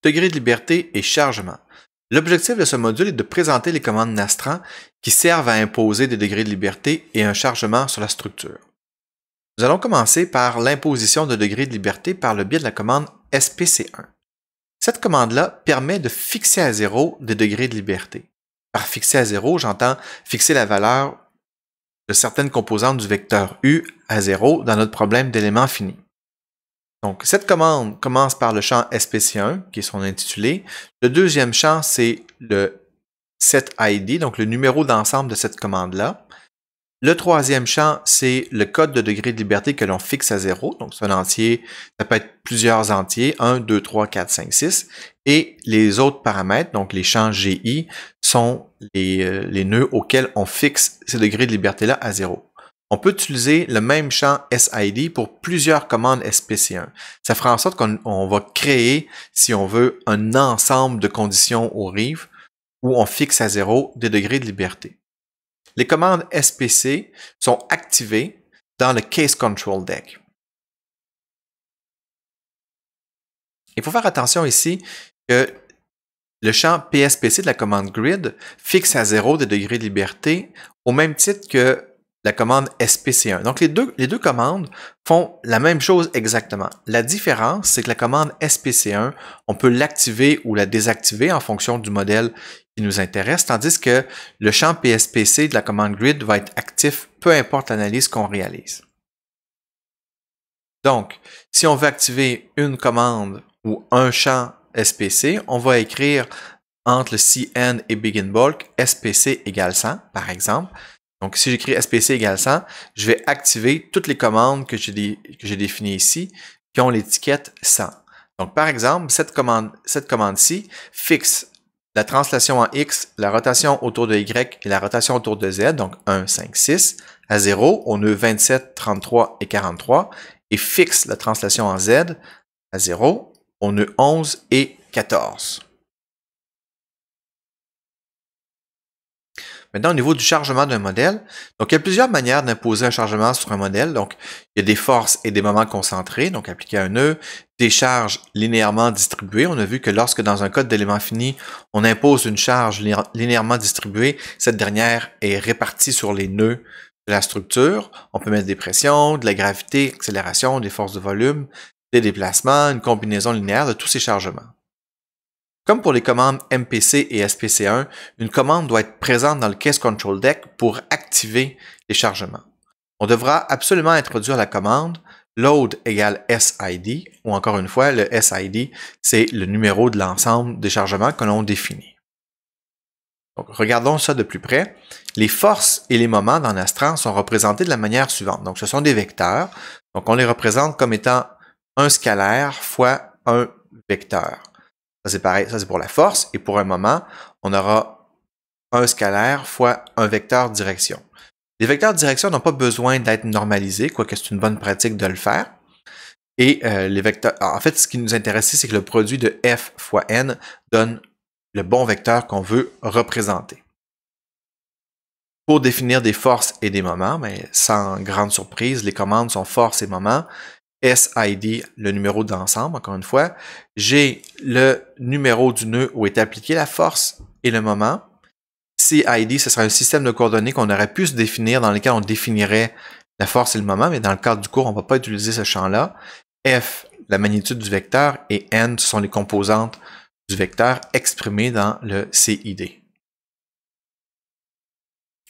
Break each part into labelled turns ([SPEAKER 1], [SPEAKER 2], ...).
[SPEAKER 1] degré de liberté et chargement. L'objectif de ce module est de présenter les commandes Nastran qui servent à imposer des degrés de liberté et un chargement sur la structure. Nous allons commencer par l'imposition de degrés de liberté par le biais de la commande SPC1. Cette commande-là permet de fixer à 0 des degrés de liberté. Par fixer à 0, j'entends fixer la valeur de certaines composantes du vecteur U à 0 dans notre problème d'éléments finis. Donc, cette commande commence par le champ SPC1, qui est son intitulé. Le deuxième champ, c'est le setID, donc le numéro d'ensemble de cette commande-là. Le troisième champ, c'est le code de degré de liberté que l'on fixe à 0. Donc, c'est un entier, ça peut être plusieurs entiers, 1, 2, 3, 4, 5, 6. Et les autres paramètres, donc les champs GI, sont les nœuds auxquels on fixe ces degrés de liberté-là à 0. On peut utiliser le même champ SID pour plusieurs commandes SPC1. Ça fera en sorte qu'on va créer, si on veut, un ensemble de conditions aux rives où on fixe à 0 des degrés de liberté. Les commandes SPC sont activées dans le Case Control Deck. Il faut faire attention ici que le champ PSPC de la commande Grid fixe à 0 des degrés de liberté au même titre que la commande SPC1. Donc, les deux commandes font la même chose exactement. La différence, c'est que la commande SPC1, on peut l'activer ou la désactiver en fonction du modèle qui nous intéresse, tandis que le champ PSPC de la commande Grid va être actif, peu importe l'analyse qu'on réalise. Donc, si on veut activer une commande ou un champ SPC, on va écrire entre le CN et Begin Bulk SPC égale 100, par exemple. Donc, si j'écris SPC égale 100, je vais activer toutes les commandes que j'ai définies ici qui ont l'étiquette 100. Donc, par exemple, cette commande-ci fixe la translation en X, la rotation autour de Y et la rotation autour de Z, donc 1, 5, 6, à 0, aux nœuds 27, 33 et 43, et fixe la translation en Z à 0, aux nœuds 11 et 14. Maintenant, au niveau du chargement d'un modèle, donc il y a plusieurs manières d'imposer un chargement sur un modèle. Donc, il y a des forces et des moments concentrés, donc appliqués à un nœud, des charges linéairement distribuées. On a vu que lorsque dans un code d'éléments finis, on impose une charge linéairement distribuée, cette dernière est répartie sur les nœuds de la structure. On peut mettre des pressions, de la gravité, accélération, des forces de volume, des déplacements, une combinaison linéaire de tous ces chargements. Comme pour les commandes MPC et SPC1, une commande doit être présente dans le Case Control Deck pour activer les chargements. On devra absolument introduire la commande load égale SID, ou encore une fois, le SID, c'est le numéro de l'ensemble des chargements que l'on définit. Donc, regardons ça de plus près. Les forces et les moments dans Nastran sont représentés de la manière suivante. Donc, ce sont des vecteurs. Donc, on les représente comme étant un scalaire fois un vecteur. Ça, c'est pareil, ça c'est pour la force, et pour un moment, on aura un scalaire fois un vecteur direction. Les vecteurs de direction n'ont pas besoin d'être normalisés, quoique c'est une bonne pratique de le faire. Et les vecteurs, en fait, ce qui nous intéresse, c'est que le produit de f fois n donne le bon vecteur qu'on veut représenter. Pour définir des forces et des moments, mais sans grande surprise, les commandes sont force et moment. SID, le numéro d'ensemble, encore une fois. J'ai le numéro du nœud où est appliquée la force et le moment. CID, ce sera un système de coordonnées qu'on aurait pu se définir, dans lequel on définirait la force et le moment, mais dans le cadre du cours, on ne va pas utiliser ce champ-là. F, la magnitude du vecteur, et N, ce sont les composantes du vecteur exprimées dans le CID.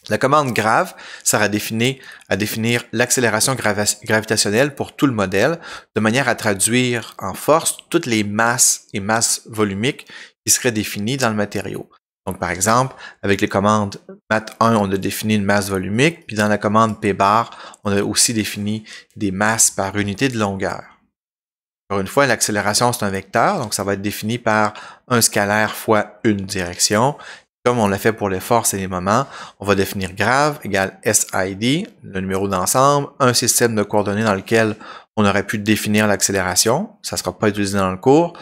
[SPEAKER 1] La commande grave sert à définir l'accélération gravitationnelle pour tout le modèle, de manière à traduire en force toutes les masses et masses volumiques qui seraient définies dans le matériau. Donc, par exemple, avec les commandes mat1, on a défini une masse volumique, puis dans la commande p-bar, on a aussi défini des masses par unité de longueur. Encore une fois, l'accélération, c'est un vecteur, donc ça va être défini par un scalaire fois une direction. Comme on l'a fait pour les forces et les moments, on va définir grave égale SID, le numéro d'ensemble, un système de coordonnées dans lequel on aurait pu définir l'accélération, ça ne sera pas utilisé dans le cours,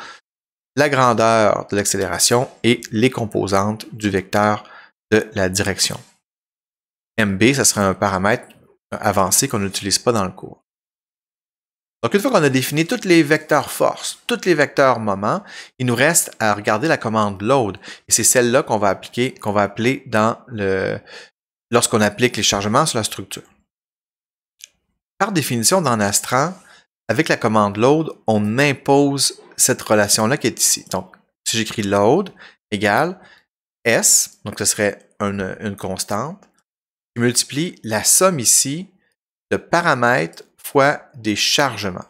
[SPEAKER 1] la grandeur de l'accélération et les composantes du vecteur de la direction. MB, ça serait un paramètre avancé qu'on n'utilise pas dans le cours. Donc, une fois qu'on a défini tous les vecteurs force, tous les vecteurs moment, il nous reste à regarder la commande load. Et c'est celle-là qu'on va appeler lorsqu'on applique les chargements sur la structure. Par définition, dans Nastran, avec la commande load, on impose cette relation-là qui est ici. Donc, si j'écris load égale S, donc ce serait une constante, qui multiplie la somme ici de paramètres fois des chargements.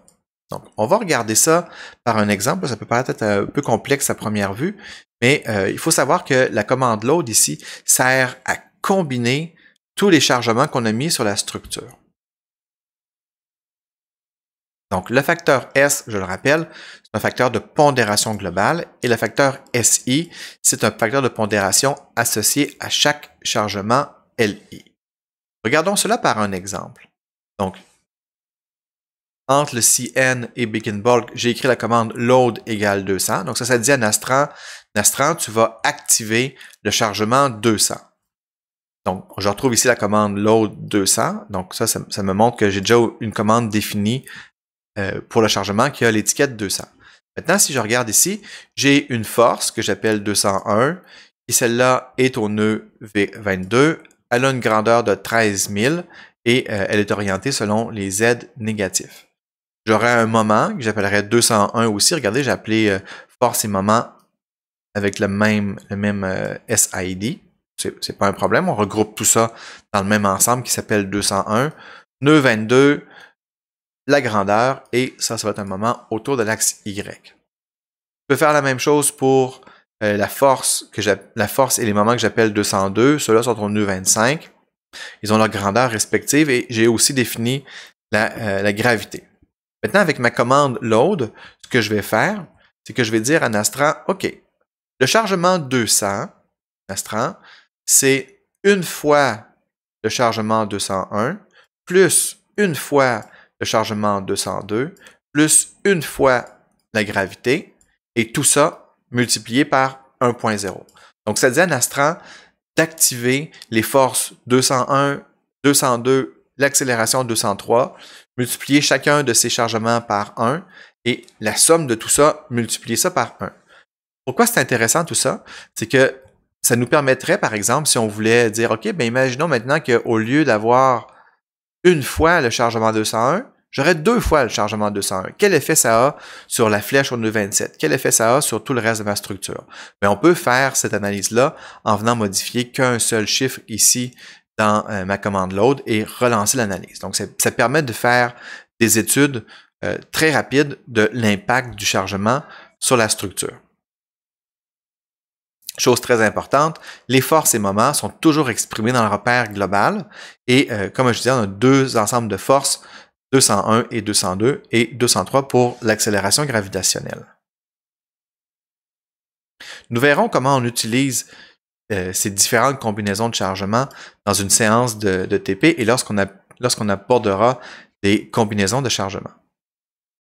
[SPEAKER 1] Donc, on va regarder ça par un exemple. Ça peut paraître un peu complexe à première vue, mais il faut savoir que la commande load ici sert à combiner tous les chargements qu'on a mis sur la structure. Donc, le facteur S, je le rappelle, c'est un facteur de pondération globale et le facteur SI, c'est un facteur de pondération associé à chaque chargement LI. Regardons cela par un exemple. Donc, entre le CN et Begin Bulk, j'ai écrit la commande load égale 200. Donc, ça dit à Nastran, tu vas activer le chargement 200. Donc, je retrouve ici la commande load 200. Donc, ça me montre que j'ai déjà une commande définie pour le chargement qui a l'étiquette 200. Maintenant, si je regarde ici, j'ai une force que j'appelle 201 et celle-là est au nœud V22. Elle a une grandeur de 13 000 et elle est orientée selon les Z négatifs. J'aurai un moment que j'appellerai 201 aussi. Regardez, j'ai appelé force et moment avec le même SID. C'est pas un problème. On regroupe tout ça dans le même ensemble qui s'appelle 201. Nœud 22, la grandeur, et ça va être un moment autour de l'axe Y. Je peux faire la même chose pour la force et les moments que j'appelle 202. Ceux-là sont au nœud 25. Ils ont leur grandeur respective et j'ai aussi défini la gravité. Maintenant, avec ma commande load, ce que je vais faire, c'est que je vais dire à Nastran, OK, le chargement 200, Nastran, c'est une fois le chargement 201, plus une fois le chargement 202, plus une fois la gravité, et tout ça multiplié par 1.0. Donc, ça dit à Nastran d'activer les forces 201, 202, l'accélération 203, multiplier chacun de ces chargements par 1 et la somme de tout ça, multiplier ça par 1. Pourquoi c'est intéressant tout ça? C'est que ça nous permettrait, par exemple, si on voulait dire, OK, bien imaginons maintenant qu'au lieu d'avoir une fois le chargement 201, j'aurais deux fois le chargement 201. Quel effet ça a sur la flèche au nœud 27? Quel effet ça a sur tout le reste de ma structure? Bien, on peut faire cette analyse-là en venant modifier qu'un seul chiffre ici dans ma commande load et relancer l'analyse. Donc, ça permet de faire des études très rapides de l'impact du chargement sur la structure. Chose très importante, les forces et moments sont toujours exprimés dans le repère global et comme je disais, on a deux ensembles de forces, 201 et 202 et 203 pour l'accélération gravitationnelle. Nous verrons comment on utilise ces différentes combinaisons de chargement dans une séance de TP et lorsqu'on abordera des combinaisons de chargement.